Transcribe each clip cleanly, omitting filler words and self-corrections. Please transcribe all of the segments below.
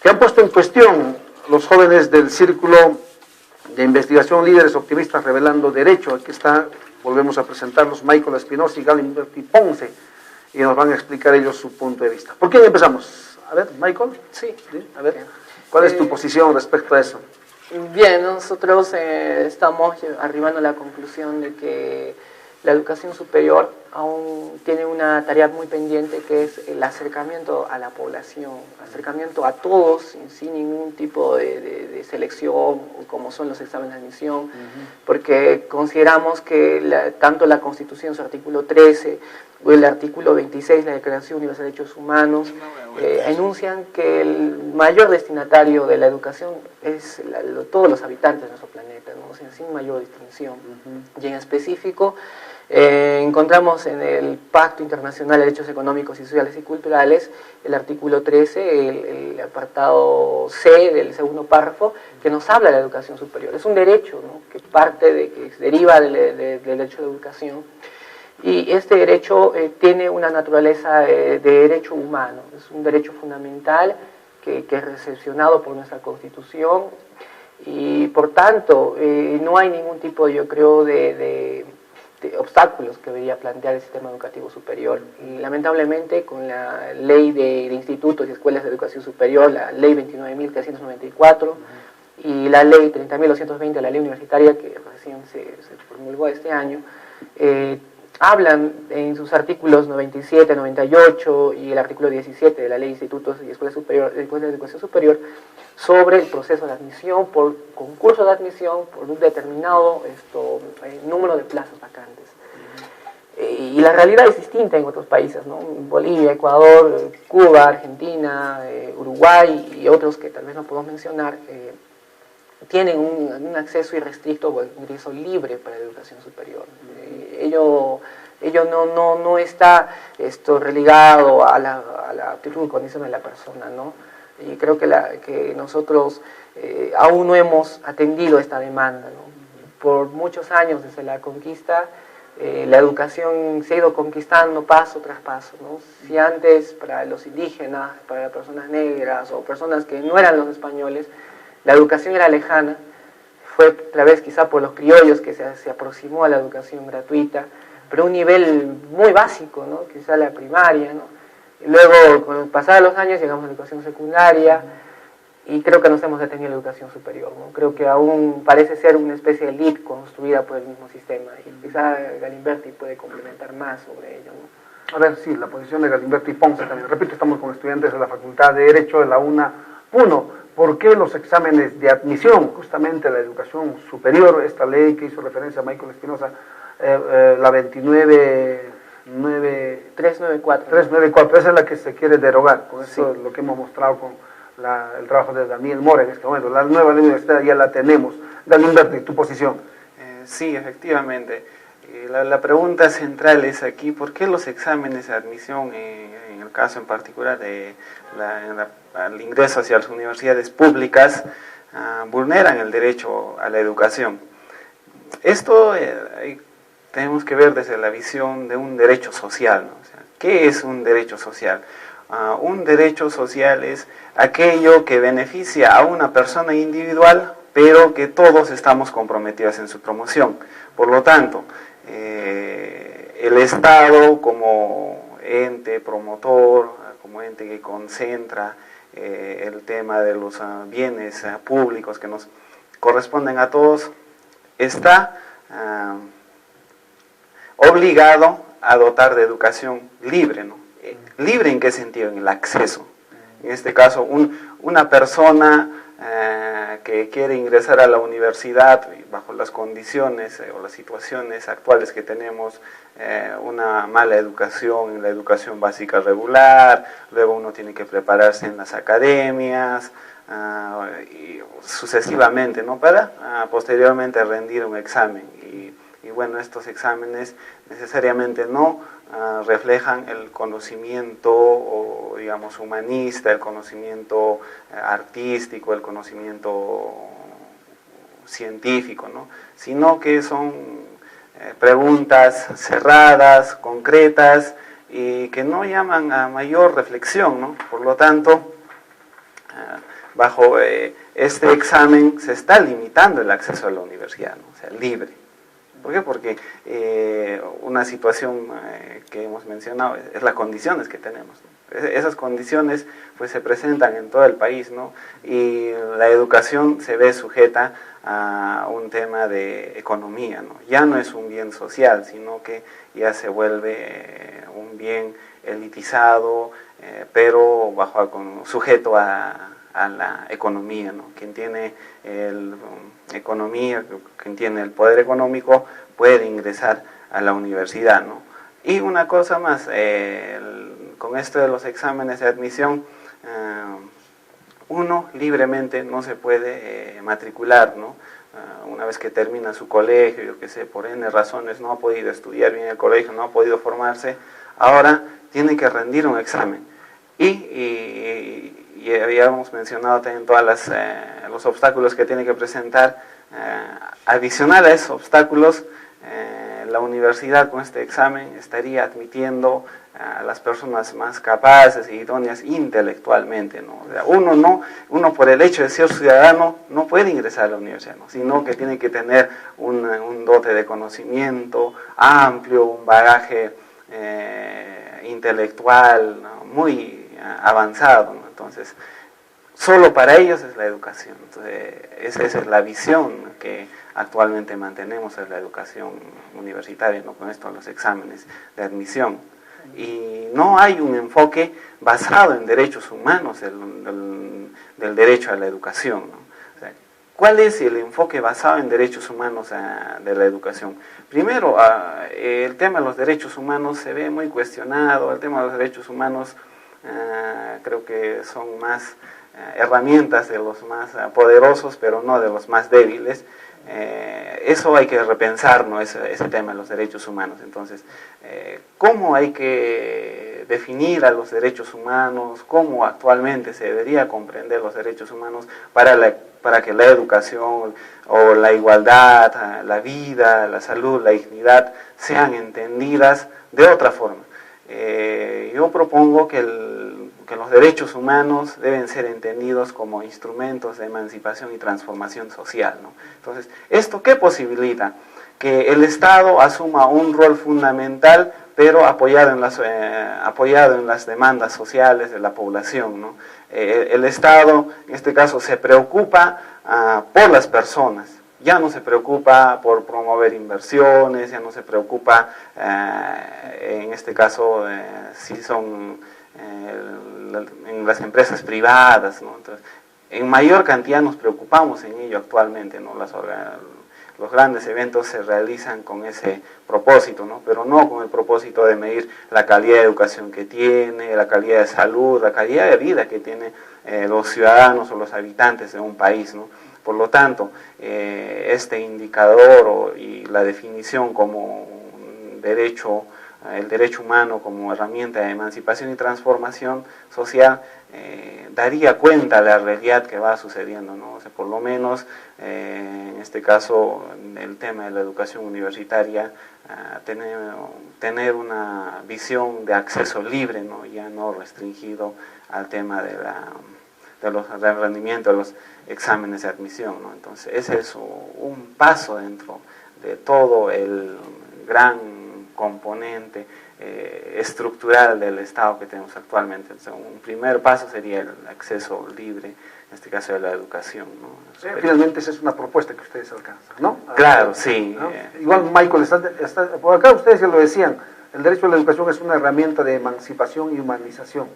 que han puesto en cuestión los jóvenes del Círculo de Investigación Líderes Optimistas Revelando Derecho. Aquí está, volvemos a presentarlos, Michael Espinosa y Galimberti Ponce, y nos van a explicar ellos su punto de vista. ¿Por quién empezamos? A ver, Michael. Sí. A ver, ¿cuál es tu posición respecto a eso? Bien, nosotros estamos arribando a la conclusión de que la educación superior aún tiene una tarea muy pendiente, que es el acercamiento a la población, acercamiento a todos sin ningún tipo de selección, como son los exámenes de admisión, porque consideramos que tanto la Constitución, su artículo 13, o el artículo 26, la Declaración Universal de Derechos Humanos, enuncian que el mayor destinatario de la educación es todos los habitantes de nuestro planeta, ¿no? O sea, sin mayor distinción. Y en específico, encontramos en el Pacto Internacional de Derechos Económicos, Sociales y Culturales, el artículo 13, el apartado C del segundo párrafo, que nos habla de la educación superior. Es un derecho, ¿no?, que deriva del derecho de educación. Y este derecho tiene una naturaleza de derecho humano, es un derecho fundamental que es recepcionado por nuestra Constitución, y por tanto no hay ningún tipo, yo creo, de obstáculos que debería plantear el sistema educativo superior. Y lamentablemente con la ley de institutos y escuelas de educación superior, la ley 29.394 y la ley 30.220, la ley universitaria que recién se promulgó este año, hablan en sus artículos 97, 98 y el artículo 17 de la Ley de Institutos y Escuelas de Educación Superior sobre el proceso de admisión por concurso de admisión por un determinado número de plazas vacantes. Y la realidad es distinta en otros países, ¿no? Bolivia, Ecuador, Cuba, Argentina, Uruguay y otros que tal vez no podemos mencionar, tienen un acceso irrestricto o ingreso libre para la educación superior. Ello no está relegado a la aptitud y condición de la persona, ¿no? Y creo que nosotros aún no hemos atendido esta demanda, ¿no? Por muchos años desde la conquista, la educación se ha ido conquistando paso tras paso, ¿no? Si antes para los indígenas, para las personas negras o personas que no eran los españoles, la educación era lejana, fue a través quizá por los criollos que se aproximó a la educación gratuita, pero a un nivel muy básico, ¿no? Quizá la primaria, ¿no? Y luego, con el pasar de los años, llegamos a la educación secundaria, y creo que nos hemos detenido en la educación superior, ¿no? Creo que aún parece ser una especie de elite construida por el mismo sistema, y quizá Galimberti puede complementar más sobre ello, ¿no? A ver, sí, la posición de Galimberti y Ponce también. Repito, estamos con estudiantes de la Facultad de Derecho de la UNA 1. ¿Por qué los exámenes de admisión, justamente a la educación superior, esta ley que hizo referencia a Michael Espinosa, la 394, esa es la que se quiere derogar? Con eso es lo que hemos mostrado con el trabajo de Daniel Mora en este momento. La nueva ley universitaria ya la tenemos. Galimberti, tu posición. Sí, efectivamente. La pregunta central es aquí, ¿por qué los exámenes de admisión, en el caso en particular de al ingreso hacia las universidades públicas, vulneran el derecho a la educación? Esto tenemos que ver desde la visión de un derecho social, ¿no? O sea, ¿qué es un derecho social? Un derecho social es aquello que beneficia a una persona individual, pero que todos estamos comprometidos en su promoción. Por lo tanto, el Estado como ente promotor, como ente que concentra el tema de los bienes públicos que nos corresponden a todos, está obligado a dotar de educación libre, ¿no? ¿Libre en qué sentido? En el acceso. En este caso, una persona que quiere ingresar a la universidad bajo las condiciones o las situaciones actuales que tenemos, una mala educación en la educación básica regular, luego uno tiene que prepararse en las academias, y sucesivamente, ¿no? Para posteriormente rendir un examen. Y bueno, estos exámenes necesariamente no reflejan el conocimiento, o digamos, humanista, el conocimiento artístico, el conocimiento científico, ¿no? Sino que son preguntas cerradas, concretas, y que no llaman a mayor reflexión, ¿no? Por lo tanto, bajo este examen se está limitando el acceso a la universidad, ¿no? O sea, libre. ¿Por qué? Porque una situación que hemos mencionado es las condiciones que tenemos, ¿no? Esas condiciones pues se presentan en todo el país, ¿no? Y la educación se ve sujeta a un tema de economía, ¿no? Ya no es un bien social, sino que ya se vuelve un bien elitizado, pero sujeto a la economía, ¿no? Quien tiene economía, quien tiene el poder económico puede ingresar a la universidad, ¿no? Y una cosa más, con esto de los exámenes de admisión, uno libremente no se puede matricular, ¿no? Una vez que termina su colegio, yo qué sé, por N razones no ha podido estudiar bien el colegio, no ha podido formarse, ahora tiene que rendir un examen. Y habíamos mencionado también todos los obstáculos que tiene que presentar. Adicional a esos obstáculos, la universidad con este examen estaría admitiendo a las personas más capaces y idóneas intelectualmente, ¿no? O sea, uno por el hecho de ser ciudadano no puede ingresar a la universidad, ¿no? Sino que tiene que tener un dote de conocimiento amplio, un bagaje intelectual, ¿no? Muy avanzado, ¿no? Entonces, solo para ellos es la educación. Entonces, esa es la visión que actualmente mantenemos, es la educación universitaria, ¿no? Con esto, los exámenes de admisión. Y no hay un enfoque basado en derechos humanos del derecho a la educación, ¿no? O sea, ¿cuál es el enfoque basado en derechos humanos de la educación? Primero, el tema de los derechos humanos se ve muy cuestionado. El tema de los derechos humanos creo que son más herramientas de los más poderosos, pero no de los más débiles. Eso hay que repensar, ¿no? ese tema de los derechos humanos. Entonces, ¿cómo hay que definir a los derechos humanos? ¿Cómo actualmente se debería comprender los derechos humanos para que la educación o la igualdad, la vida, la salud, la dignidad sean entendidas de otra forma? Yo propongo que los derechos humanos deben ser entendidos como instrumentos de emancipación y transformación social, ¿no? Entonces, ¿esto qué posibilita? Que el Estado asuma un rol fundamental, pero apoyado en las demandas sociales de la población, ¿no? El Estado, en este caso, se preocupa por las personas. Ya no se preocupa por promover inversiones, ya no se preocupa, en este caso, si son en las empresas privadas, ¿no? Entonces, en mayor cantidad nos preocupamos en ello actualmente, ¿no? Los grandes eventos se realizan con ese propósito, ¿no? Pero no con el propósito de medir la calidad de educación que tiene, la calidad de salud, la calidad de vida que tienen los ciudadanos o los habitantes de un país, ¿no? Por lo tanto, este indicador y la definición como derecho, el derecho humano como herramienta de emancipación y transformación social, daría cuenta de la realidad que va sucediendo, ¿no? O sea, por lo menos, en este caso, el tema de la educación universitaria, tener una visión de acceso libre, ¿no? Ya no restringido al tema del rendimiento de los exámenes de admisión, ¿no? Entonces, ese es un paso dentro de todo el gran componente estructural del Estado que tenemos actualmente. Entonces, un primer paso sería el acceso libre, en este caso de la educación, ¿no? Finalmente esa es una propuesta que ustedes alcanzan, ¿no? Claro, sí. ¿No? Igual Michael, por acá ustedes ya lo decían, el derecho a la educación es una herramienta de emancipación y humanización.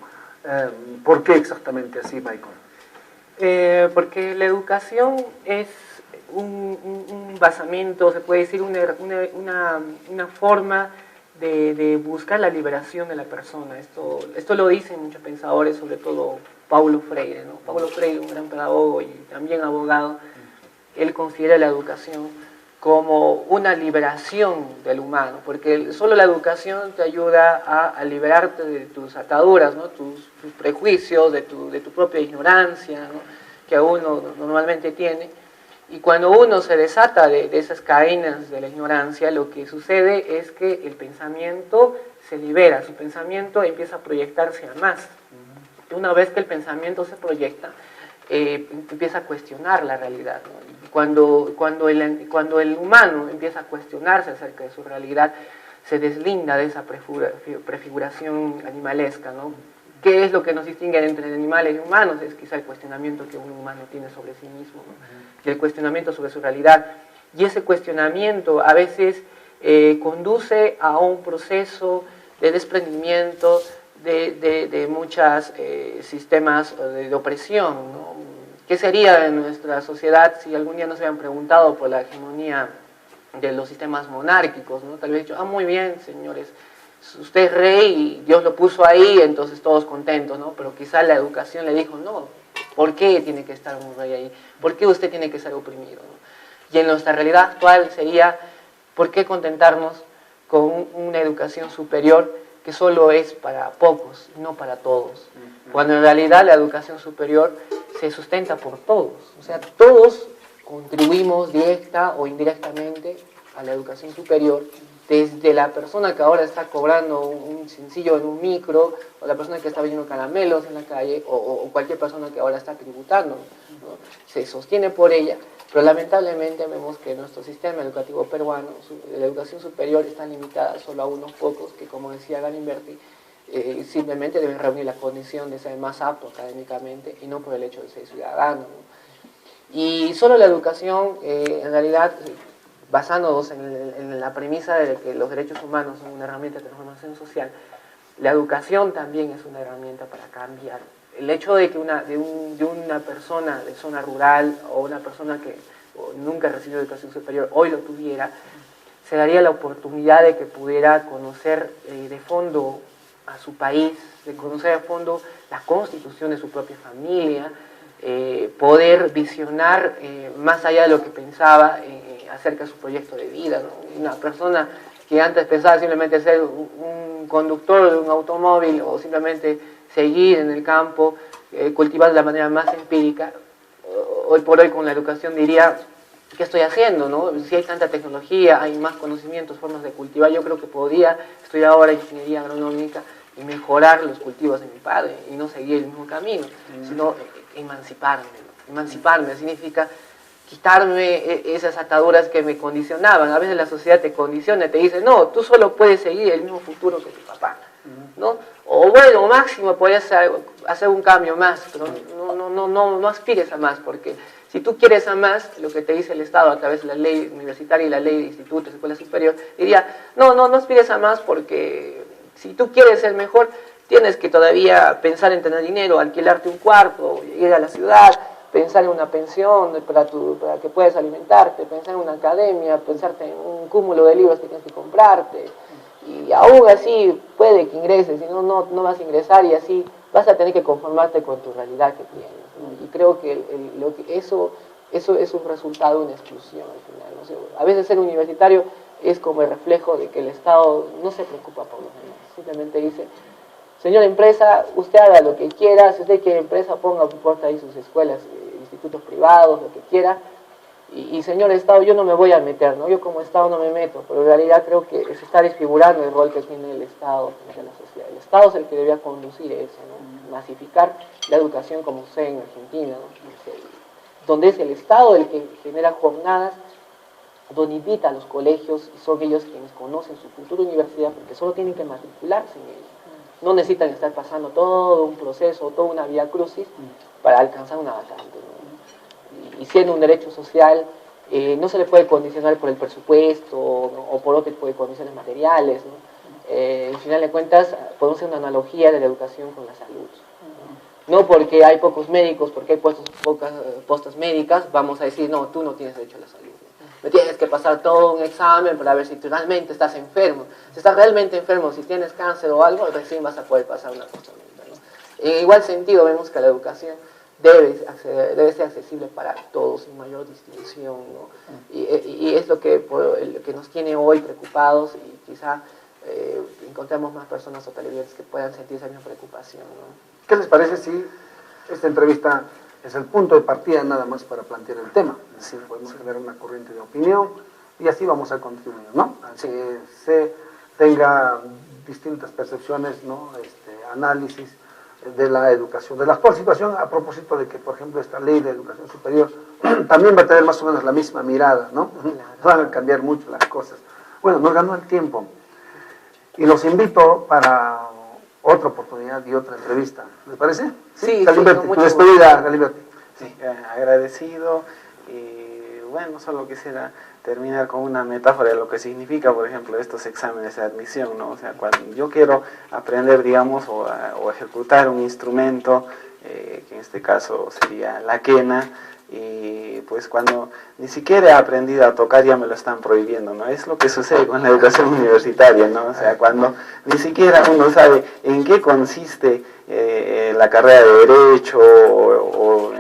¿Por qué exactamente así, Michael? Porque la educación es un basamento, se puede decir, una forma de buscar la liberación de la persona. Esto lo dicen muchos pensadores, sobre todo Paulo Freire, ¿no? Paulo Freire, un gran pedagogo y también abogado, él considera la educación como una liberación del humano, porque solo la educación te ayuda a liberarte de tus ataduras, ¿no? tus prejuicios, de tu propia ignorancia, ¿no? Que uno normalmente tiene. Y cuando uno se desata de esas cadenas de la ignorancia, lo que sucede es que el pensamiento se libera, su pensamiento empieza a proyectarse a más. Una vez que el pensamiento se proyecta, empieza a cuestionar la realidad, ¿no? Cuando el humano empieza a cuestionarse acerca de su realidad, se deslinda de esa prefiguración animalesca, ¿no? ¿Qué es lo que nos distingue entre animales y humanos? Es quizá el cuestionamiento que un humano tiene sobre sí mismo, ¿no? Y el cuestionamiento sobre su realidad. Y ese cuestionamiento a veces conduce a un proceso de desprendimiento de muchos sistemas de opresión, ¿no? ¿Qué sería de nuestra sociedad si algún día nos hubieran preguntado por la hegemonía de los sistemas monárquicos, ¿no? Tal vez dicho, muy bien, señores, usted es rey y Dios lo puso ahí, entonces todos contentos, ¿no? Pero quizá la educación le dijo, no, ¿por qué tiene que estar un rey ahí? ¿Por qué usted tiene que ser oprimido, ¿no? Y en nuestra realidad actual sería, ¿por qué contentarnos con una educación superior que solo es para pocos, no para todos? Cuando en realidad la educación superior se sustenta por todos, o sea, todos contribuimos directa o indirectamente a la educación superior, desde la persona que ahora está cobrando un sencillo en un micro, o la persona que está vendiendo caramelos en la calle, o cualquier persona que ahora está tributando, ¿no? Se sostiene por ella, pero lamentablemente vemos que nuestro sistema educativo peruano, la educación superior está limitada solo a unos pocos que, como decía Galimberti, simplemente deben reunir la condición de ser más apto académicamente y no por el hecho de ser ciudadano, ¿no? Y solo la educación, en realidad, basándonos en la premisa de que los derechos humanos son una herramienta de transformación social, la educación también es una herramienta para cambiar. El hecho de que una persona de zona rural o una persona que nunca recibió educación superior hoy lo tuviera, se daría la oportunidad de que pudiera conocer de fondo a su país, de conocer a fondo la constitución de su propia familia, poder visionar más allá de lo que pensaba acerca de su proyecto de vida, ¿no? Una persona que antes pensaba simplemente ser un conductor de un automóvil o simplemente seguir en el campo, cultivar de la manera más empírica, hoy por hoy con la educación diría, ¿qué estoy haciendo, no? Si hay tanta tecnología, hay más conocimientos, formas de cultivar, yo creo que podría estudiar ahora ingeniería agronómica y mejorar los cultivos de mi padre y no seguir el mismo camino, sino emanciparme. Emanciparme significa quitarme esas ataduras que me condicionaban. A veces la sociedad te condiciona, te dice, no, tú solo puedes seguir el mismo futuro que tu papá, ¿no? O bueno, máximo podrías hacer un cambio más, pero no aspires a más, porque si tú quieres a más, lo que te dice el Estado a través de la ley universitaria y la ley de institutos, escuela superior, diría, no aspires a más porque si tú quieres ser mejor, tienes que todavía pensar en tener dinero, alquilarte un cuarto, ir a la ciudad, pensar en una pensión para que puedas alimentarte, pensar en una academia, pensarte en un cúmulo de libros que tienes que comprarte. Y aún así puede que ingreses, si no vas a ingresar y así vas a tener que conformarte con tu realidad que tienes. Y creo que eso es un resultado de una exclusión al final, ¿no? O sea, a veces ser universitario es como el reflejo de que el Estado no se preocupa por los demás, simplemente dice, señora empresa, usted haga lo que quiera, si usted quiere empresa, ponga, no importa ahí sus escuelas, institutos privados, lo que quiera, y señor Estado, yo no me voy a meter, ¿no? Yo como Estado no me meto, pero en realidad creo que se está desfigurando el rol que tiene el Estado frente a la sociedad. El Estado es el que debía conducir eso, ¿no? Masificar la educación como sucede en Argentina, ¿no? Donde es el Estado el que genera jornadas, donde invita a los colegios y son ellos quienes conocen su futura universidad porque solo tienen que matricularse en ella. No necesitan estar pasando todo un proceso, toda una vía crucis para alcanzar una vacante, ¿no? Y siendo un derecho social, no se le puede condicionar por el presupuesto, ¿no? O por otro tipo de condiciones materiales, ¿no? Al final de cuentas, podemos hacer una analogía de la educación con la salud. No porque hay pocos médicos, porque hay pocas postas médicas, vamos a decir, no, tú no tienes derecho a la salud. Me tienes que pasar todo un examen para ver si tú realmente estás enfermo. Si estás realmente enfermo, si tienes cáncer o algo, recién vas a poder pasar una cosa médica, ¿no? En igual sentido, vemos que la educación debe ser accesible para todos sin mayor distinción, ¿no? Y es lo que nos tiene hoy preocupados y quizá encontremos más personas o televidentes que puedan sentir esa misma preocupación, ¿no? ¿Qué les parece si esta entrevista es el punto de partida nada más para plantear el tema? Así podemos generar una corriente de opinión y así vamos a contribuir, ¿no? Así se tenga distintas percepciones, ¿no? Análisis de la educación, de la actual situación, a propósito de que, por ejemplo, esta ley de educación superior también va a tener más o menos la misma mirada, ¿no? Van a cambiar mucho las cosas. Bueno, nos ganó el tiempo y los invito para otra oportunidad y otra entrevista. ¿Les parece? Sí, Galimberti, con tu mucho despedida, Galimberti. Sí, agradecido y bueno, solo quisiera terminar con una metáfora de lo que significa, por ejemplo, estos exámenes de admisión, ¿no? O sea, cuando yo quiero aprender, digamos, o ejecutar un instrumento, que en este caso sería la quena, y pues cuando ni siquiera he aprendido a tocar ya me lo están prohibiendo, ¿no? Es lo que sucede con la educación universitaria, ¿no? O sea, cuando ni siquiera uno sabe en qué consiste la carrera de Derecho o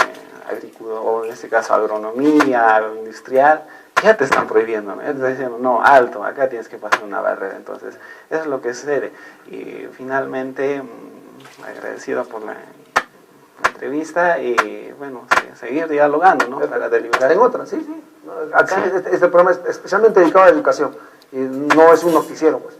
en este caso agronomía, industrial, ya te están prohibiendo, ¿no? Ya te están diciendo, no, alto, acá tienes que pasar una barrera. Entonces, eso es lo que sucede. Y finalmente, agradecido por la entrevista y, bueno, seguir dialogando, ¿no? Para deliberar. En otra, sí, sí. Acá este programa es especialmente dedicado a la educación y no es un noticiero, pues.